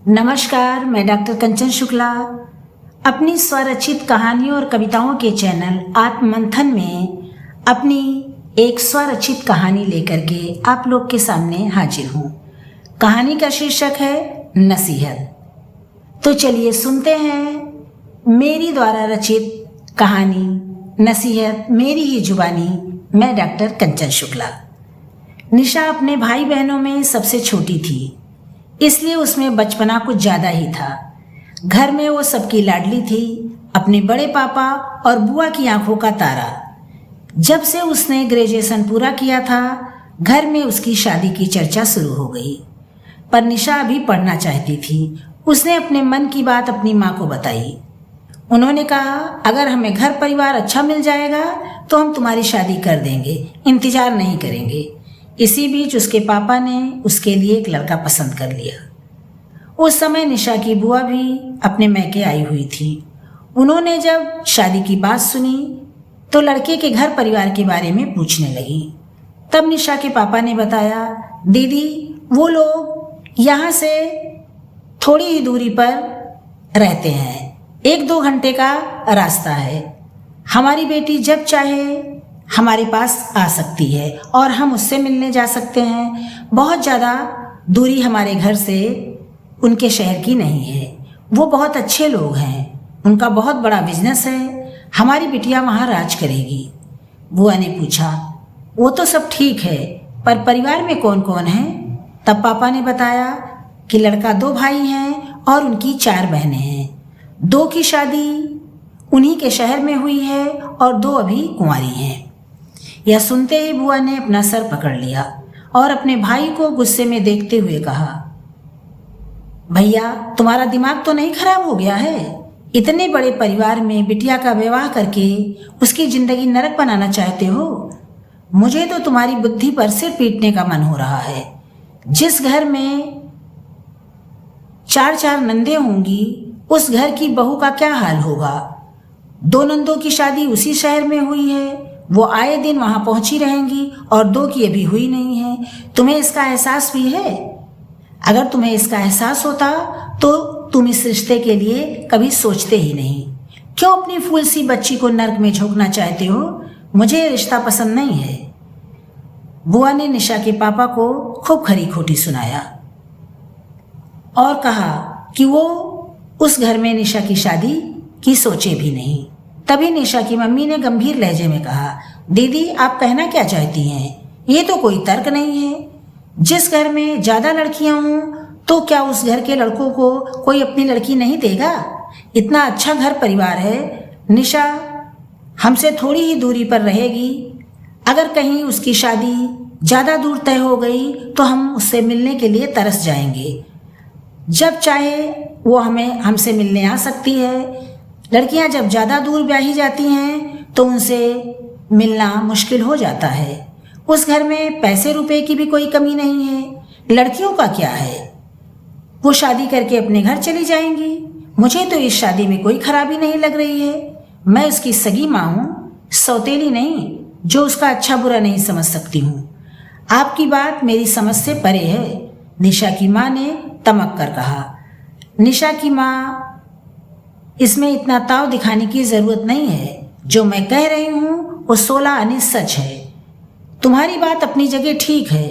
नमस्कार, मैं डॉक्टर कंचन शुक्ला अपनी स्वरचित कहानियों और कविताओं के चैनल आत्ममंथन में अपनी एक स्वरचित कहानी लेकर के आप लोग के सामने हाजिर हूँ। कहानी का शीर्षक है नसीहत। तो चलिए सुनते हैं मेरी द्वारा रचित कहानी नसीहत मेरी ही जुबानी। मैं डॉक्टर कंचन शुक्ला। निशा अपने भाई बहनों में सबसे छोटी थी, इसलिए उसमें बचपना कुछ ज़्यादा ही था। घर में वो सबकी लाडली थी, अपने बड़े पापा और बुआ की आंखों का तारा। जब से उसने ग्रेजुएशन पूरा किया था, घर में उसकी शादी की चर्चा शुरू हो गई। पर निशा अभी पढ़ना चाहती थी। उसने अपने मन की बात अपनी माँ को बताई। उन्होंने कहा, अगर हमें घर परिवार अच्छा मिल जाएगा तो हम तुम्हारी शादी कर देंगे, इंतजार नहीं करेंगे। इसी बीच उसके पापा ने उसके लिए एक लड़का पसंद कर लिया। उस समय निशा की बुआ भी अपने मैके आई हुई थी। उन्होंने जब शादी की बात सुनी तो लड़के के घर परिवार के बारे में पूछने लगी। तब निशा के पापा ने बताया, दीदी वो लोग यहाँ से थोड़ी ही दूरी पर रहते हैं, 1-2 घंटे का रास्ता है। हमारी बेटी जब चाहे हमारे पास आ सकती है और हम उससे मिलने जा सकते हैं। बहुत ज़्यादा दूरी हमारे घर से उनके शहर की नहीं है। वो बहुत अच्छे लोग हैं, उनका बहुत बड़ा बिजनेस है। हमारी बिटिया वहाँ राज करेगी। बुआ ने पूछा, वो तो सब ठीक है, पर परिवार में कौन कौन है? तब पापा ने बताया कि लड़का 2 भाई हैं और उनकी 4 बहनें हैं। 2 की शादी उन्हीं के शहर में हुई है और 2 अभी कुंवारी हैं। यह सुनते ही बुआ ने अपना सर पकड़ लिया और अपने भाई को गुस्से में देखते हुए कहा, भैया तुम्हारा दिमाग तो नहीं खराब हो गया है? इतने बड़े परिवार में बिटिया का विवाह करके उसकी जिंदगी नरक बनाना चाहते हो? मुझे तो तुम्हारी बुद्धि पर सिर पीटने का मन हो रहा है। जिस घर में 4-4 नंदे होंगी, उस घर की बहू का क्या हाल होगा? 2 नंदों की शादी उसी शहर में हुई है, वो आए दिन वहां पहुंची रहेंगी और 2 की अभी हुई नहीं है। तुम्हें इसका एहसास भी है? अगर तुम्हें इसका एहसास होता तो तुम इस रिश्ते के लिए कभी सोचते ही नहीं। क्यों अपनी फूल सी बच्ची को नर्क में झोंकना चाहते हो? मुझे ये रिश्ता पसंद नहीं है। बुआ ने निशा के पापा को खूब खरी खोटी सुनाया और कहा कि वो उस घर में निशा की शादी की सोचे भी नहीं। तभी निशा की मम्मी ने गंभीर लहजे में कहा, दीदी आप कहना क्या चाहती हैं? ये तो कोई तर्क नहीं है। जिस घर में ज़्यादा लड़कियां हों तो क्या उस घर के लड़कों को कोई अपनी लड़की नहीं देगा? इतना अच्छा घर परिवार है। निशा हमसे थोड़ी ही दूरी पर रहेगी। अगर कहीं उसकी शादी ज़्यादा दूर तय हो गई तो हम उससे मिलने के लिए तरस जाएंगे। जब चाहे वो हमसे मिलने आ सकती है। लड़कियां जब ज़्यादा दूर ब्याही जाती हैं तो उनसे मिलना मुश्किल हो जाता है। उस घर में पैसे रुपए की भी कोई कमी नहीं है। लड़कियों का क्या है, वो शादी करके अपने घर चली जाएंगी। मुझे तो इस शादी में कोई खराबी नहीं लग रही है। मैं उसकी सगी माँ हूँ, सौतेली नहीं, जो उसका अच्छा बुरा नहीं समझ सकती हूँ। आपकी बात मेरी समझ से परे है, निशा की माँ ने तमक कर कहा। निशा की माँ, इसमें इतना ताव दिखाने की जरूरत नहीं है। जो मैं कह रही हूँ वो 16 आने सच है। तुम्हारी बात अपनी जगह ठीक है,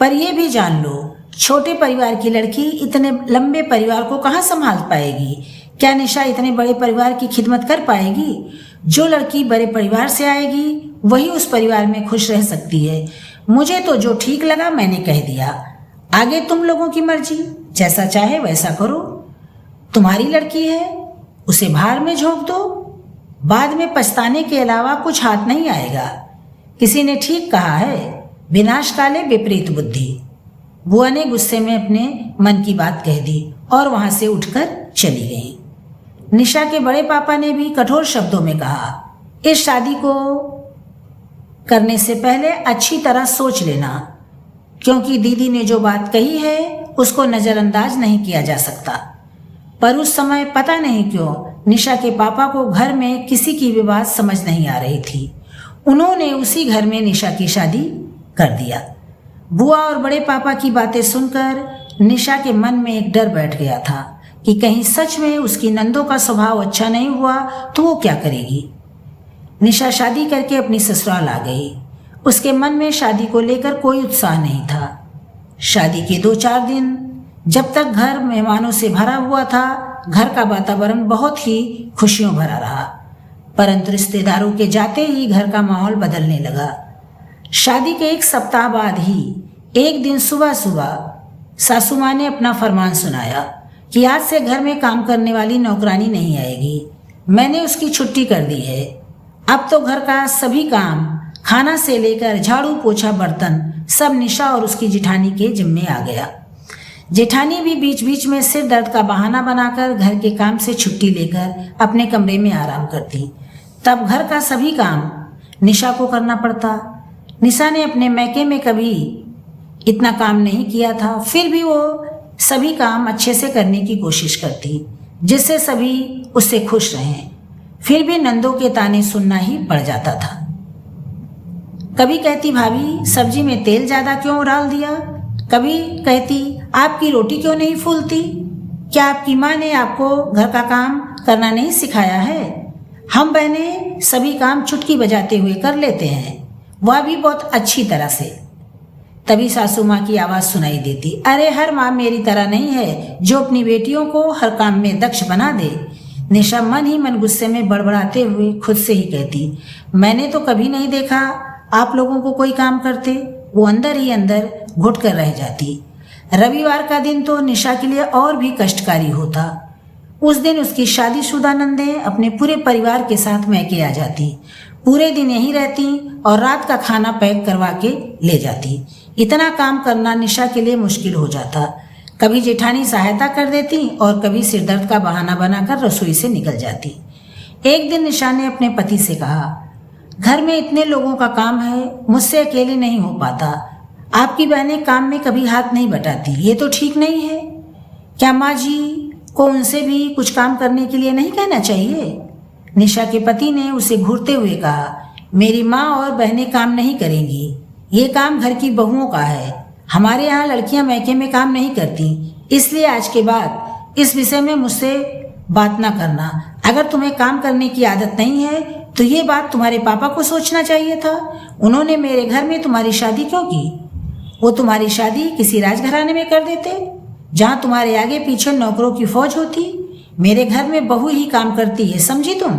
पर यह भी जान लो, छोटे परिवार की लड़की इतने लंबे परिवार को कहाँ संभाल पाएगी? क्या निशा इतने बड़े परिवार की खिदमत कर पाएगी? जो लड़की बड़े परिवार से आएगी वही उस परिवार में खुश रह सकती है। मुझे तो जो ठीक लगा मैंने कह दिया। आगे तुम लोगों की मर्जी, जैसा चाहे वैसा करो। तुम्हारी लड़की है, उसे भार में झोंक दो। बाद में पछताने के अलावा कुछ हाथ नहीं आएगा। किसी ने ठीक कहा है, विनाश काले विपरीत बुद्धि। बुआ ने गुस्से में अपने मन की बात कह दी और वहां से उठकर चली गई। निशा के बड़े पापा ने भी कठोर शब्दों में कहा, इस शादी को करने से पहले अच्छी तरह सोच लेना, क्योंकि दीदी ने जो बात कही है उसको नज़रअंदाज नहीं किया जा सकता। पर उस समय पता नहीं क्यों निशा के पापा को घर में किसी की भी बात समझ नहीं आ रही थी। उन्होंने उसी घर में निशा की शादी कर दिया। बुआ और बड़े पापा की बातें सुनकर निशा के मन में एक डर बैठ गया था कि कहीं सच में उसकी नंदों का स्वभाव अच्छा नहीं हुआ तो वो क्या करेगी। निशा शादी करके अपनी ससुराल आ गई। उसके मन में शादी को लेकर कोई उत्साह नहीं था। शादी के 2-4 दिन जब तक घर मेहमानों से भरा हुआ था, घर का वातावरण बहुत ही खुशियों भरा रहा, परंतु रिश्तेदारों के जाते ही घर का माहौल बदलने लगा। शादी के 1 सप्ताह बाद ही एक दिन सुबह सुबह सासू माँ ने अपना फरमान सुनाया कि आज से घर में काम करने वाली नौकरानी नहीं आएगी। मैंने उसकी छुट्टी कर दी है। अब तो घर का सभी काम, खाना से लेकर झाड़ू पोछा बर्तन, सब निशा और उसकी जेठानी के जिम्मे आ गया। जेठानी भी बीच बीच में सिर दर्द का बहाना बनाकर घर के काम से छुट्टी लेकर अपने कमरे में आराम करती। तब घर का सभी काम निशा को करना पड़ता। निशा ने अपने मैके में कभी इतना काम नहीं किया था, फिर भी वो सभी काम अच्छे से करने की कोशिश करती, जिससे सभी उससे खुश रहें। फिर भी नंदों के ताने सुनना ही पड़ जाता था। कभी कहती, भाभी सब्जी में तेल ज़्यादा क्यों डाल दिया? कभी कहती, आपकी रोटी क्यों नहीं फूलती? क्या आपकी माँ ने आपको घर का काम करना नहीं सिखाया है? हम बहनें सभी काम चुटकी बजाते हुए कर लेते हैं, वह भी बहुत अच्छी तरह से। तभी सासू माँ की आवाज़ सुनाई देती, अरे हर माँ मेरी तरह नहीं है जो अपनी बेटियों को हर काम में दक्ष बना दे। निशा मन ही मन गुस्से में बड़बड़ाते हुए खुद से ही कहती, मैंने तो कभी नहीं देखा आप लोगों को कोई काम करते। वो अंदर ही अंदर घुट कर रह जाती। रविवार का दिन तो निशा के लिए और भी कष्टकारी होता। उस दिन उसकी शादीशुदा नंदें अपने पूरे परिवार के साथ मैके आ जाती, पूरे दिन यहीं रहती और रात का खाना पैक करवा के ले जाती। इतना काम करना निशा के लिए मुश्किल हो जाता। कभी जेठानी सहायता कर देती और कभी सिरदर्द का बहाना बनाकर रसोई से निकल जाती। एक दिन निशा ने अपने पति से कहा, घर में इतने लोगों का काम है, मुझसे अकेले नहीं हो पाता। आपकी बहनें काम में कभी हाथ नहीं बटाती, ये तो ठीक नहीं है। क्या माँ जी को उनसे भी कुछ काम करने के लिए नहीं कहना चाहिए? निशा के पति ने उसे घूरते हुए कहा, मेरी माँ और बहनें काम नहीं करेंगी, ये काम घर की बहुओं का है। हमारे यहाँ लड़कियां मैके में काम नहीं करती, इसलिए आज के बाद इस विषय में मुझसे बात ना करना। अगर तुम्हें काम करने की आदत नहीं है तो ये बात तुम्हारे पापा को सोचना चाहिए था। उन्होंने मेरे घर में तुम्हारी शादी क्यों की? वो तुम्हारी शादी किसी राजघराने में कर देते जहाँ तुम्हारे आगे पीछे नौकरों की फौज होती। मेरे घर में बहू ही काम करती है, समझी तुम?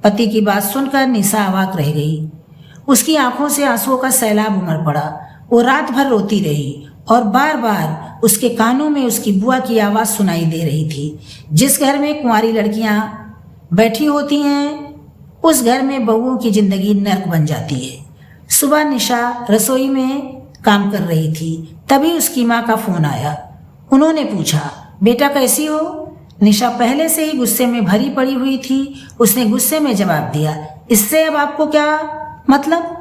पति की बात सुनकर निशा अवाक रह गई। उसकी आंखों से आंसुओं का सैलाब उमड़ पड़ा। वो रात भर रोती रही और बार बार उसके कानों में उसकी बुआ की आवाज़ सुनाई दे रही थी। जिस घर में कुंवारी लड़कियां बैठी होती हैं, उस घर में बहुओं की जिंदगी नर्क बन जाती है। सुबह निशा रसोई में काम कर रही थी, तभी उसकी माँ का फोन आया। उन्होंने पूछा, बेटा कैसी हो? निशा पहले से ही गुस्से में भरी पड़ी हुई थी। उसने गुस्से में जवाब दिया, इससे अब आपको क्या मतलब?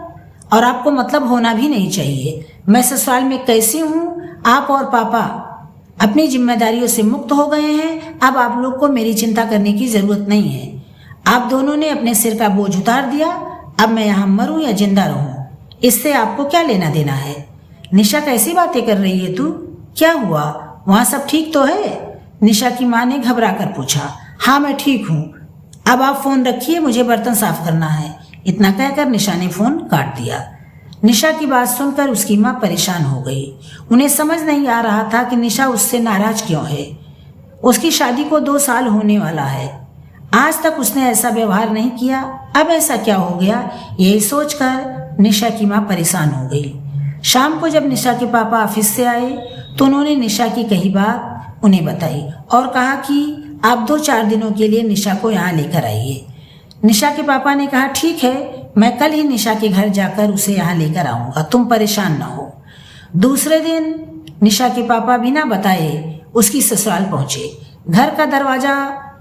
और आपको मतलब होना भी नहीं चाहिए। मैं ससुराल में कैसी हूँ? आप और पापा अपनी जिम्मेदारियों से मुक्त हो गए हैं। अब आप लोग को मेरी चिंता करने की जरूरत नहीं है। आप दोनों ने अपने सिर का बोझ उतार दिया। अब मैं यहाँ मरूं या जिंदा रहूं, इससे आपको क्या लेना देना है? निशा कैसी बातें कर रही है तू? क्या हुआ? वहाँ सब ठीक तो है? निशा की माँ ने घबरा कर पूछा। हाँ मैं ठीक हूँ, अब आप फोन रखिए, मुझे बर्तन साफ करना है। इतना कहकर निशा ने फोन काट दिया। निशा की बात सुनकर उसकी माँ परेशान हो गई। उन्हें समझ नहीं आ रहा था कि निशा उससे नाराज क्यों है। उसकी शादी को 2 साल होने वाला है, आज तक उसने ऐसा व्यवहार नहीं किया, अब ऐसा क्या हो गया? यही सोचकर निशा की माँ परेशान हो गई। शाम को जब निशा के पापा ऑफिस से आए तो उन्होंने निशा की कही बात उन्हें बताई और कहा कि आप 2-4 दिनों के लिए निशा को यहाँ लेकर आइए। निशा के पापा ने कहा, ठीक है, मैं कल ही निशा के घर जाकर उसे यहाँ लेकर आऊँगा, तुम परेशान ना हो। दूसरे दिन निशा के पापा बिना बताए उसकी ससुराल पहुँचे। घर का दरवाज़ा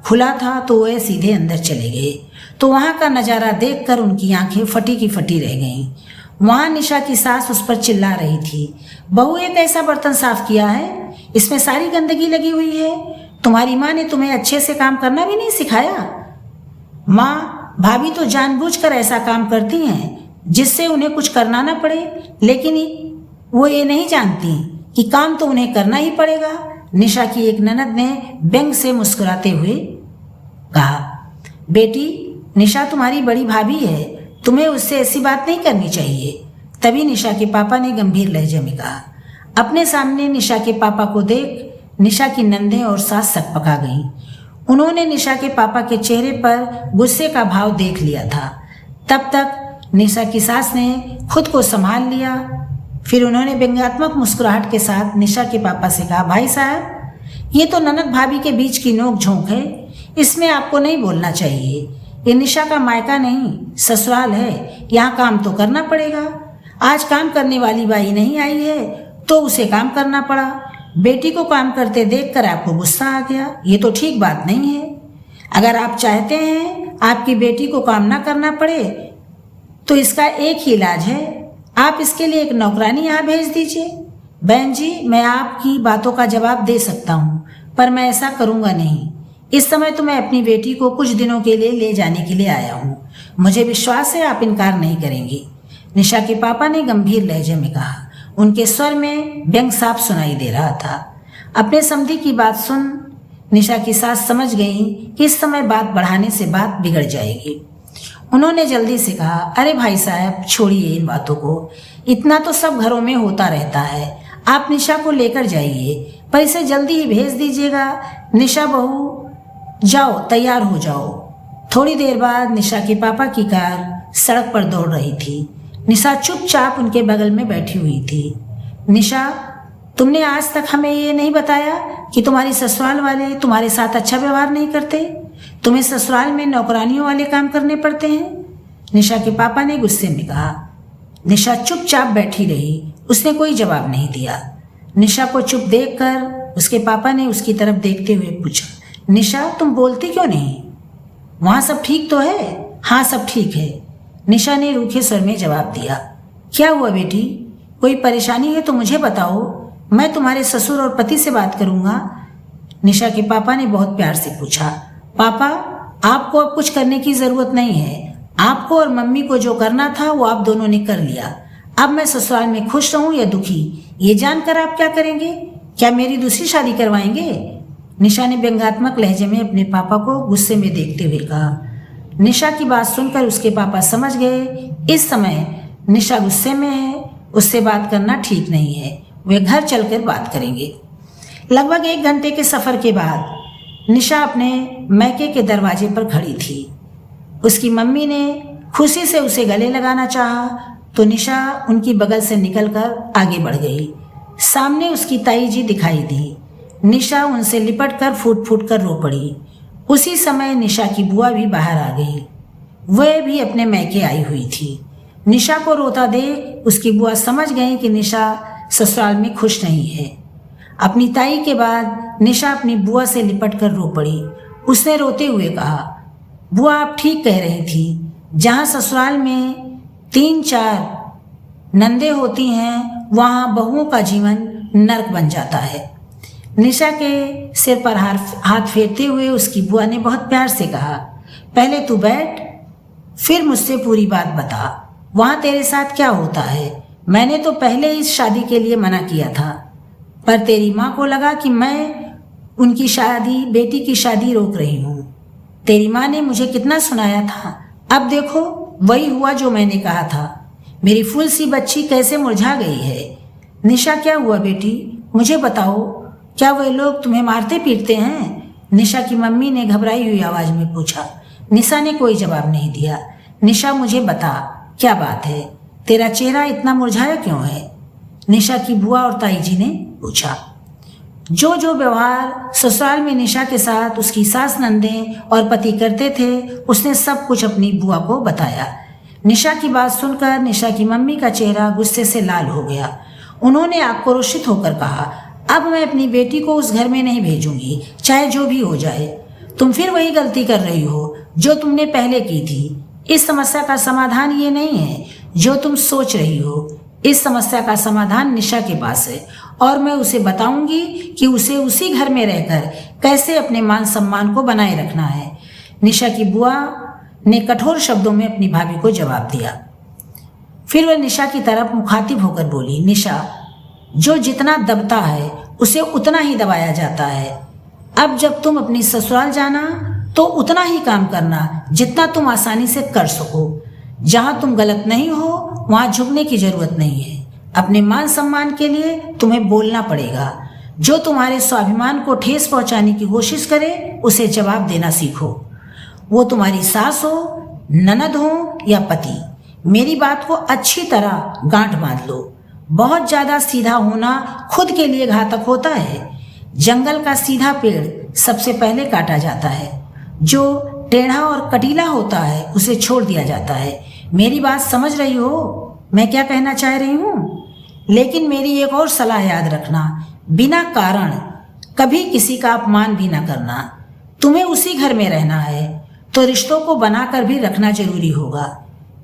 खुला था तो वे सीधे अंदर चले गए। तो वहाँ का नज़ारा देखकर उनकी आंखें फटी की फटी रह गईं। वहाँ निशा की सास उस पर चिल्ला रही थी, बहू एक ऐसा बर्तन साफ किया है, इसमें सारी गंदगी लगी हुई है। तुम्हारी माँ ने तुम्हें अच्छे से काम करना भी नहीं सिखाया। माँ, भाभी तो जानबूझकर ऐसा काम करती हैं जिससे उन्हें कुछ करना ना पड़े, लेकिन वो ये नहीं जानती कि काम तो उन्हें करना ही पड़ेगा। निशा की एक ननद ने व्यंग से मुस्कुराते हुए कहा, बेटी, निशा तुम्हारी बड़ी भाभी है, तुम्हें उससे ऐसी बात नहीं करनी चाहिए। तभी निशा के पापा ने गंभीर लहजे में कहा। अपने सामने निशा के पापा को देख निशा की नंदें और सास सकपका गईं। उन्होंने निशा के पापा के चेहरे पर गुस्से का भाव देख लिया था। तब तक निशा की सास ने खुद को संभाल लिया। फिर उन्होंने व्यंग्यात्मक मुस्कुराहट के साथ निशा के पापा से कहा, भाई साहब, ये तो ननद भाभी के बीच की नोक झोंक है, इसमें आपको नहीं बोलना चाहिए। ये निशा का मायका नहीं, ससुराल है, यहाँ काम तो करना पड़ेगा। आज काम करने वाली बाई नहीं आई है तो उसे काम करना पड़ा। बेटी को काम करते देखकर आपको गुस्सा आ गया, ये तो ठीक बात नहीं है। अगर आप चाहते हैं आपकी बेटी को काम ना करना पड़े तो इसका एक ही इलाज है, आप इसके लिए एक नौकरानी यहाँ भेज दीजिए। बहन जी, मैं आपकी बातों का जवाब दे सकता हूँ, पर मैं ऐसा करूँगा नहीं। इस समय तो मैं अपनी बेटी को कुछ दिनों के लिए ले जाने के लिए आया हूँ। मुझे विश्वास है आप इनकार नहीं करेंगी, निशा के पापा ने गंभीर लहजे में कहा। उनके स्वर में व्यंग साफ सुनाई दे रहा था। अपने समधी की बात सुन निशा की सास समझ गई कि इस समय बात बढ़ाने से बात बिगड़ जाएगी। उन्होंने जल्दी से कहा, अरे भाई साहब, छोड़िए इन बातों को, इतना तो सब घरों में होता रहता है। आप निशा को लेकर जाइए, पर इसे जल्दी ही भेज दीजिएगा। निशा बहू, जाओ तैयार हो जाओ। थोड़ी देर बाद निशा के पापा की कार सड़क पर दौड़ रही थी। निशा चुपचाप उनके बगल में बैठी हुई थी। निशा, तुमने आज तक हमें ये नहीं बताया कि तुम्हारी ससुराल वाले तुम्हारे साथ अच्छा व्यवहार नहीं करते? तुम्हें ससुराल में नौकरानियों वाले काम करने पड़ते हैं? निशा के पापा ने गुस्से में कहा। निशा चुपचाप बैठी रही, उसने कोई जवाब नहीं दिया। निशा को चुप देखकर उसके पापा ने उसकी तरफ देखते हुए पूछा, निशा, तुम बोलती क्यों नहीं? वहाँ सब ठीक तो है? हाँ, सब ठीक है, निशा ने रूखे स्वर में जवाब दिया। क्या हुआ बेटी, कोई परेशानी है तो मुझे बताओ, मैं तुम्हारे ससुर और पति से बात करूँगा। निशा के पापा ने बहुत प्यार से पूछा। पापा, आपको अब कुछ करने की ज़रूरत नहीं है। आपको और मम्मी को जो करना था वो आप दोनों ने कर लिया। अब मैं ससुराल में खुश रहूँ या दुखी, ये जानकर आप क्या करेंगे? क्या मेरी दूसरी शादी करवाएंगे? निशा ने व्यंग्यात्मक लहजे में अपने पापा को गुस्से में देखते हुए कहा। निशा की बात सुनकर उसके पापा समझ गए इस समय निशा गुस्से में है, उससे बात करना ठीक नहीं है, वे घर चलकर बात करेंगे। लगभग 1 घंटे के सफ़र के बाद निशा अपने मैके के दरवाजे पर खड़ी थी। उसकी मम्मी ने खुशी से उसे गले लगाना चाहा तो निशा उनकी बगल से निकलकर आगे बढ़ गई। सामने उसकी ताई जी दिखाई दी। निशा उनसे लिपट कर फूट फूट कर रो पड़ी। उसी समय निशा की बुआ भी बाहर आ गई। वह भी अपने मैके आई हुई थी। निशा को रोता देख उसकी बुआ समझ गई कि निशा ससुराल में खुश नहीं है। अपनी ताई के बाद निशा अपनी बुआ से लिपट कर रो पड़ी। उसने रोते हुए कहा, बुआ, आप ठीक कह रही थी, जहाँ ससुराल में 3-4 नंदे होती हैं वहाँ बहुओं का जीवन नर्क बन जाता है। निशा के सिर पर हाथ फेरते हुए उसकी बुआ ने बहुत प्यार से कहा, पहले तू बैठ, फिर मुझसे पूरी बात बता। वहाँ तेरे साथ क्या होता है? मैंने तो पहले इस शादी के लिए मना किया था, पर तेरी माँ को लगा कि मैं उनकी शादी, बेटी की शादी रोक रही हूँ। तेरी माँ ने मुझे कितना सुनाया था, अब देखो वही हुआ जो मैंने कहा था। मेरी फूल सी बच्ची कैसे मुरझा गई है। निशा, क्या हुआ बेटी, मुझे बताओ, क्या वे लोग तुम्हें मारते पीटते हैं? निशा की मम्मी ने घबराई हुई आवाज में पूछा। निशा ने कोई जवाब नहीं दिया। निशा, मुझे बता, क्या बात है, तेरा चेहरा इतना मुरझाया क्यों है? निशा की बुआ और ताई जी ने पूछा। जो जो व्यवहार ससुराल में निशा के साथ उसकी सास, नंदे और पति करते थे, उसने सब कुछ अपनी बुआ को बताया। निशा की बात सुनकर निशा की मम्मी का चेहरा गुस्से से लाल हो गया। उन्होंने आक्रोशित होकर कहा, अब मैं अपनी बेटी को उस घर में नहीं भेजूंगी, चाहे जो भी हो जाए। तुम फिर वही गलती कर रही हो जो तुमने पहले की थी। इस समस्या का समाधान ये नहीं है जो तुम सोच रही हो। इस समस्या का समाधान निशा के पास है और मैं उसे बताऊंगी कि उसे उसी घर में रहकर कैसे अपने मान सम्मान को बनाए रखना है। निशा की बुआ ने कठोर शब्दों में अपनी भाभी को जवाब दिया। फिर वह निशा की तरफ मुखातिब होकर बोली, निशा, जो जितना दबता है उसे उतना ही दबाया जाता है। अब जब तुम अपनी ससुराल जाना तो उतना ही काम करना जितना तुम आसानी से कर सको। जहाँ तुम गलत नहीं हो वहाँ झुकने की जरूरत नहीं है। अपने मान सम्मान के लिए तुम्हें बोलना पड़ेगा। जो तुम्हारे स्वाभिमान को ठेस पहुँचाने की कोशिश करे उसे जवाब देना सीखो। वो तुम्हारी सास हो, ननद हो या पति। मेरी बात को अच्छी तरह गांठ बांध लो। बहुत ज़्यादा सीधा होना खुद के लिए घातक होता है। जंगल का सीधा पेड़ सबसे पहले काटा जाता है। जो टेढ़ा और कटीला होता है उसे छोड़ दिया जाता है। मेरी बात समझ रही हो मैं क्या कहना चाह रही हूँ? लेकिन मेरी एक और सलाह याद रखना, बिना कारण कभी किसी का अपमान भी ना करना। तुम्हें उसी घर में रहना है तो रिश्तों को बनाकर भी रखना जरूरी होगा।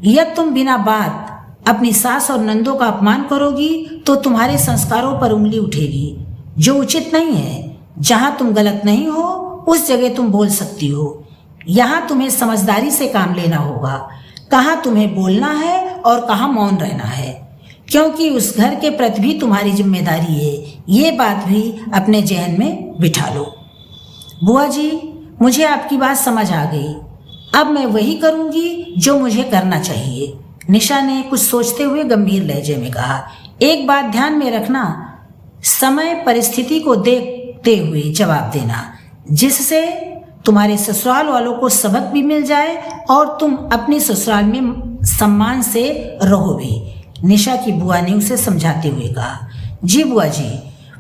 यदि तुम बिना बात अपनी सास और नंदों का अपमान करोगी तो तुम्हारे संस्कारों पर उंगली उठेगी, जो उचित नहीं है। जहाँ तुम गलत नहीं हो उस जगह तुम बोल सकती हो। यहाँ तुम्हें समझदारी से काम लेना होगा, कहाँ तुम्हें बोलना है और कहाँ मौन रहना है, क्योंकि उस घर के प्रति भी तुम्हारी जिम्मेदारी है। ये बात भी अपने जहन में बिठा लो। बुआ जी, मुझे आपकी बात समझ आ गई। अब मैं वही करूँगी जो मुझे करना चाहिए। निशा ने कुछ सोचते हुए गंभीर लहजे में कहा। एक बात ध्यान में रखना, समय परिस्थिति को देखते हुए जवाब देना, जिससे तुम्हारे ससुराल वालों को सबक भी मिल जाए और तुम अपनी ससुराल में सम्मान से रहो भी। निशा की बुआ ने उसे समझाते हुए कहा। जी बुआ जी,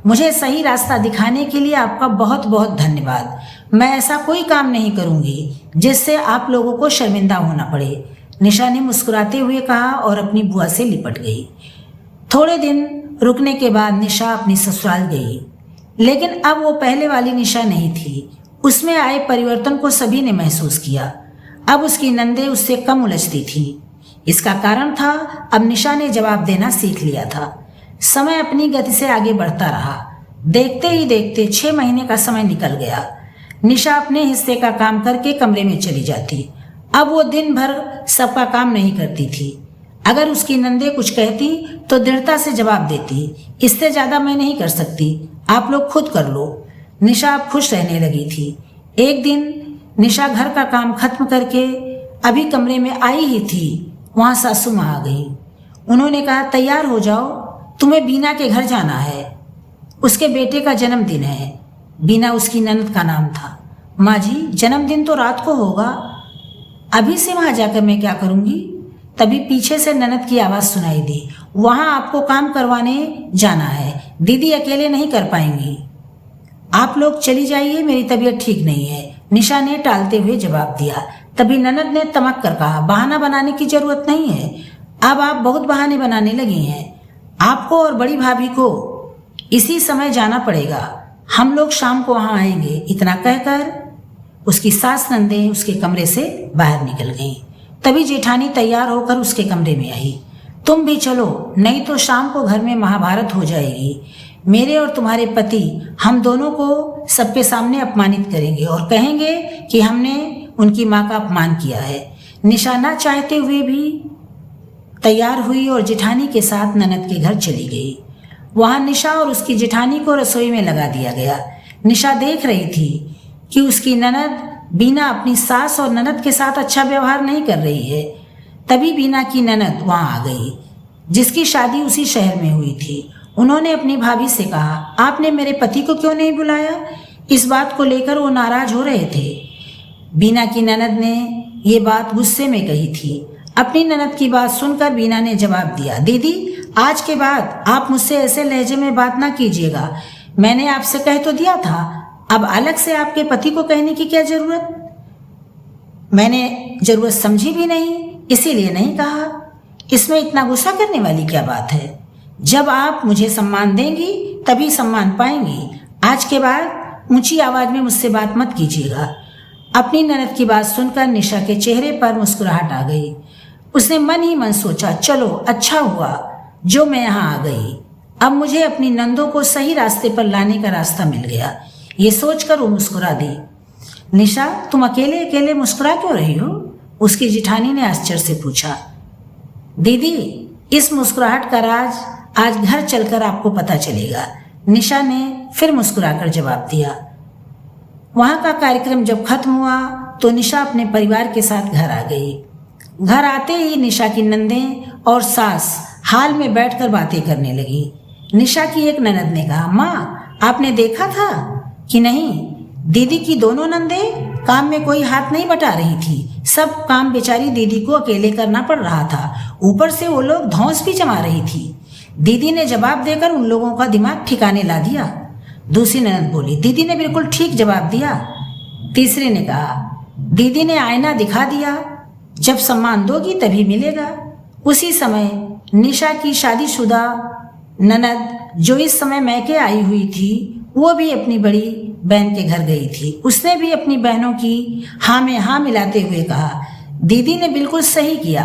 मुझे सही रास्ता दिखाने के लिए आपका बहुत बहुत धन्यवाद। मैं ऐसा कोई काम नहीं करूंगी जिससे आप लोगों को शर्मिंदा होना पड़े। निशा ने मुस्कुराते हुए कहा और अपनी बुआ से लिपट गई। थोड़े दिन रुकने के बाद निशा अपनी ससुराल गई, लेकिन अब वो पहले वाली निशा नहीं थी। उसमें आए परिवर्तन को सभी ने महसूस किया। अब उसकी नंदे उससे कम उलझती थी। इसका कारण था अब निशा ने जवाब देना सीख लिया था। समय अपनी गति से आगे बढ़ता रहा। देखते ही देखते 6 महीने का समय निकल गया। निशा अपने हिस्से का काम करके कमरे में चली जाती। अब वो दिन भर सबका काम नहीं करती थी। अगर उसकी नंदे कुछ कहती तो दृढ़ता से जवाब देती, इससे ज़्यादा मैं नहीं कर सकती, आप लोग खुद कर लो। निशा अब खुश रहने लगी थी। एक दिन निशा घर का काम खत्म करके अभी कमरे में आई ही थी, वहाँ सासू माँ आ गई। उन्होंने कहा, तैयार हो जाओ, तुम्हें बीना के घर जाना है। उसके बेटे का जन्मदिन है। बीना उसकी ननद का नाम था। माँ जी, जन्मदिन तो रात को होगा, अभी से वहाँ जाकर मैं क्या करूँगी? तभी पीछे से ननद की आवाज़ सुनाई दी, वहाँ आपको काम करवाने जाना है, दीदी अकेले नहीं कर पाएंगी, आप लोग चली जाइए, मेरी तबीयत ठीक नहीं है। निशा ने टालते हुए जवाब दिया। तभी ननद ने तमक कर कहा, बहाना बनाने की जरूरत नहीं है, अब आप बहुत बहाने बनाने लगी हैं। आपको और बड़ी भाभी को इसी समय जाना पड़ेगा, हम लोग शाम को वहाँ आएंगे। इतना कहकर उसकी सास नंदे उसके कमरे से बाहर निकल गईं। तभी जेठानी तैयार होकर उसके कमरे में आई। तुम भी चलो, नहीं तो शाम को घर में महाभारत हो जाएगी। मेरे और तुम्हारे पति हम दोनों को सबके सामने अपमानित करेंगे और कहेंगे कि हमने उनकी माँ का अपमान किया है। निशा ना चाहते हुए भी तैयार हुई और जेठानी के साथ ननद के घर चली गई। वहाँ निशा और उसकी जेठानी को रसोई में लगा दिया गया। निशा देख रही थी कि उसकी ननद बीना अपनी सास और ननद के साथ अच्छा व्यवहार नहीं कर रही है। तभी बीना की ननद वहाँ आ गई, जिसकी शादी उसी शहर में हुई थी। उन्होंने अपनी भाभी से कहा, आपने मेरे पति को क्यों नहीं बुलाया? इस बात को लेकर वो नाराज हो रहे थे। बीना की ननद ने ये बात गुस्से में कही थी। अपनी ननद की बात सुनकर बीना ने जवाब दिया, दीदी आज के बाद आप मुझसे ऐसे लहजे में बात ना कीजिएगा। मैंने आपसे कह तो दिया था, अब अलग से आपके पति को कहने की क्या जरूरत? मैंने जरूरत समझी भी नहीं, इसीलिए नहीं कहा। इसमें इतना गुस्सा करने वाली क्या बात है? जब आप मुझे सम्मान देंगी तभी सम्मान पाएंगी। आज के बाद ऊंची आवाज में मुझसे बात मत कीजिएगा। अपनी ननद की बात सुनकर निशा के चेहरे पर मुस्कुराहट आ गई। उसने मन ही मन सोचा, चलो अच्छा हुआ जो मैं यहाँ आ गई। अब मुझे अपनी नंदों को सही रास्ते पर लाने का रास्ता मिल गया। ये सोचकर वो मुस्कुरा दी। निशा, तुम अकेले अकेले मुस्कुरा क्यों रही हो? उसकी जेठानी ने आश्चर्य से पूछा। दीदी, इस मुस्कुराहट का राज आज घर चलकर आपको पता चलेगा। निशा ने फिर मुस्कुराकर जवाब दिया। वहां का कार्यक्रम जब खत्म हुआ तो निशा अपने परिवार के साथ घर आ गई। घर आते ही निशा की नंदें और सास हाल में बैठकर बातें करने लगी। निशा की एक ननद ने कहा, माँ आपने देखा था कि नहीं, दीदी की दोनों नंदें काम में कोई हाथ नहीं बटा रही थी। सब काम बेचारी दीदी को अकेले करना पड़ रहा था। ऊपर से वो लोग धौंस भी जमा रही थी। दीदी ने जवाब देकर उन लोगों का दिमाग ठिकाने ला दिया। दूसरी ननद बोली, दीदी ने बिल्कुल ठीक जवाब दिया। तीसरे ने कहा, दीदी ने आईना दिखा दिया, जब सम्मान दोगी तभी मिलेगा। उसी समय निशा की शादीशुदा ननद जो इस समय मैके आई हुई थी, वो भी अपनी बड़ी बहन के घर गई थी। उसने भी अपनी बहनों की हाँ में हाँ मिलाते हुए कहा, दीदी ने बिल्कुल सही किया।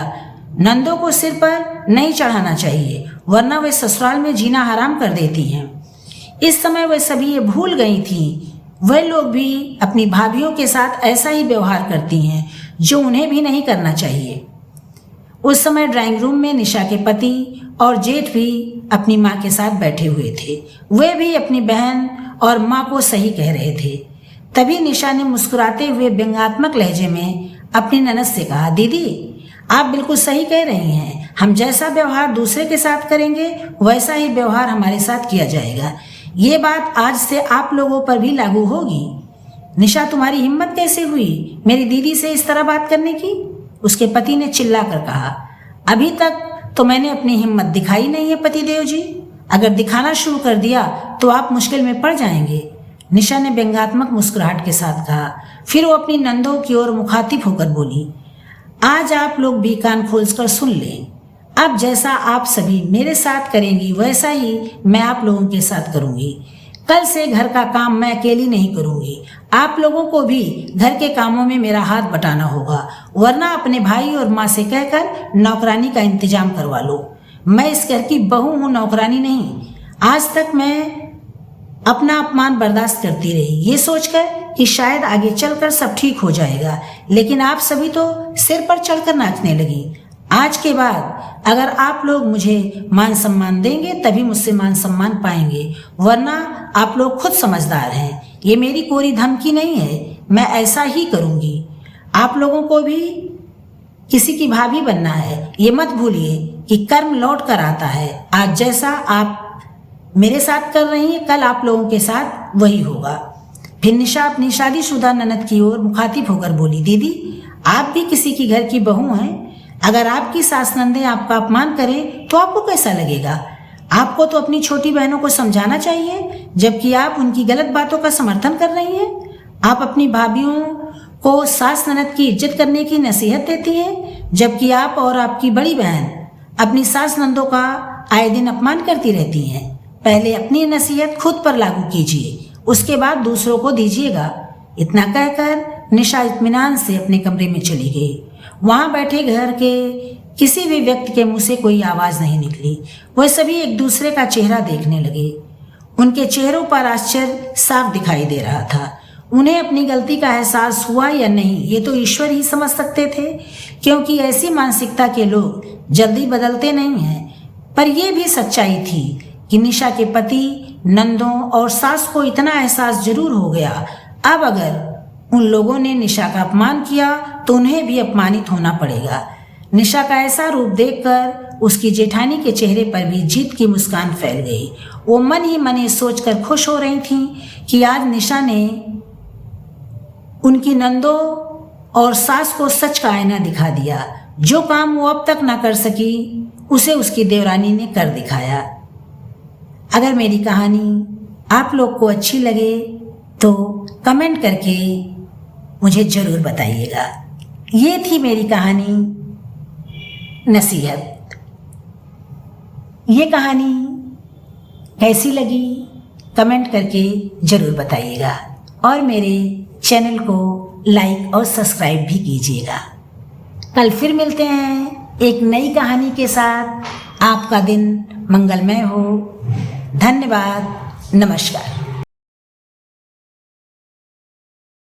नंदों को सिर पर नहीं चढ़ाना चाहिए, वरना वे ससुराल में जीना हराम कर देती हैं। इस समय वे सभी ये भूल गई थी, वह लोग भी अपनी भाभियों के साथ ऐसा ही व्यवहार करती हैं जो उन्हें भी नहीं करना चाहिए। उस समय ड्राइंग रूम में निशा के पति और जेठ भी अपनी माँ के साथ बैठे हुए थे। वे भी अपनी बहन और माँ को सही कह रहे थे। तभी निशा ने मुस्कुराते हुए व्यंग्यात्मक लहजे में अपनी ननद से कहा, दीदी आप बिल्कुल सही कह रही हैं। हम जैसा व्यवहार दूसरे के साथ करेंगे वैसा ही व्यवहार हमारे साथ किया जाएगा। ये बात आज से आप लोगों पर भी लागू होगी। निशा तुम्हारी हिम्मत कैसे हुई मेरी दीदी से इस तरह बात करने की? उसके पति ने चिल्लाकर कहा, अभी तक तो मैंने अपनी हिम्मत दिखाई नहीं है पतिदेव जी। अगर दिखाना शुरू कर दिया तो आप मुश्किल में पड़ जाएंगे। निशा ने व्यंग्यात्मक मुस्कुराहट के साथ कहा। फिर वो अपनी नंदों की ओर मुखातिब होकर बोली, आज आप लोग भी कान खोलकर सुन लें। अब जैसा आप सभी मेरे साथ करेंगी वैसा ही मैं आप लोगों के साथ करूंगी। कल से घर का काम मैं अकेली नहीं करूंगी। आप लोगों को भी घर के कामों में मेरा हाथ बटाना होगा, वरना अपने भाई और माँ से कहकर नौकरानी का इंतजाम करवा लो। मैं इस घर की बहू हूँ, नौकरानी नहीं। आज तक मैं अपना अपमान बर्दाश्त करती रही, ये सोचकर कि शायद आगे चलकर सब ठीक हो जाएगा, लेकिन आप सभी तो सिर पर चढ़कर नाचने लगी। आज के बाद अगर आप लोग मुझे मान सम्मान देंगे तभी मुझसे मान सम्मान पाएंगे, वरना आप लोग खुद समझदार हैं। ये मेरी कोरी धमकी नहीं है, मैं ऐसा ही करूंगी। आप लोगों को भी किसी की भाभी बनना है, ये मत भूलिए कि कर्म लौट कर आता है। आज जैसा आप मेरे साथ कर रही हैं, कल आप लोगों के साथ वही होगा। फिर निशा अपनी शादीशुदा ननद की ओर मुखातिब होकर बोली, दीदी आप भी किसी की घर की बहू हैं। अगर आपकी सास नंदे आपका अपमान करें तो आपको कैसा लगेगा? आपको तो अपनी छोटी बहनों को समझाना चाहिए, जबकि आप उनकी गलत बातों का समर्थन कर रही हैं। आप अपनी भाभियों को सास ननद की इज्जत करने की नसीहत देती हैं, जबकि आप और आपकी बड़ी बहन अपनी सास नंदों का आए दिन अपमान करती रहती हैं। पहले अपनी नसीहत खुद पर लागू कीजिए, उसके बाद दूसरों को दीजिएगा। इतना कहकर निशा इत्मीनान से अपने कमरे में चली गई। वहां बैठे घर के किसी भी व्यक्ति के मुंह से कोई आवाज नहीं निकली। वह सभी एक दूसरे का चेहरा देखने लगे। उनके चेहरों पर आश्चर्य साफ दिखाई दे रहा था। उन्हें अपनी गलती का एहसास हुआ या नहीं ये तो ईश्वर ही समझ सकते थे, क्योंकि ऐसी मानसिकता के लोग जल्दी बदलते नहीं हैं। पर यह भी सच्चाई थी कि निशा के पति, नंदों और सास को इतना एहसास जरूर हो गया, अब अगर उन लोगों ने निशा का अपमान किया तो उन्हें भी अपमानित होना पड़ेगा। निशा का ऐसा रूप देखकर उसकी जेठानी के चेहरे पर भी जीत की मुस्कान फैल गई। वो मन ही मन ये सोचकर खुश हो रही थी कि आज निशा ने उनकी नंदों और सास को सच का आईना दिखा दिया। जो काम वो अब तक ना कर सकी उसे उसकी देवरानी ने कर दिखाया। अगर मेरी कहानी आप लोग को अच्छी लगे तो कमेंट करके मुझे ज़रूर बताइएगा। ये थी मेरी कहानी नसीहत। ये कहानी कैसी लगी कमेंट करके ज़रूर बताइएगा और मेरे चैनल को लाइक और सब्सक्राइब भी कीजिएगा। कल फिर मिलते हैं एक नई कहानी के साथ। आपका दिन मंगलमय हो। धन्यवाद। नमस्कार।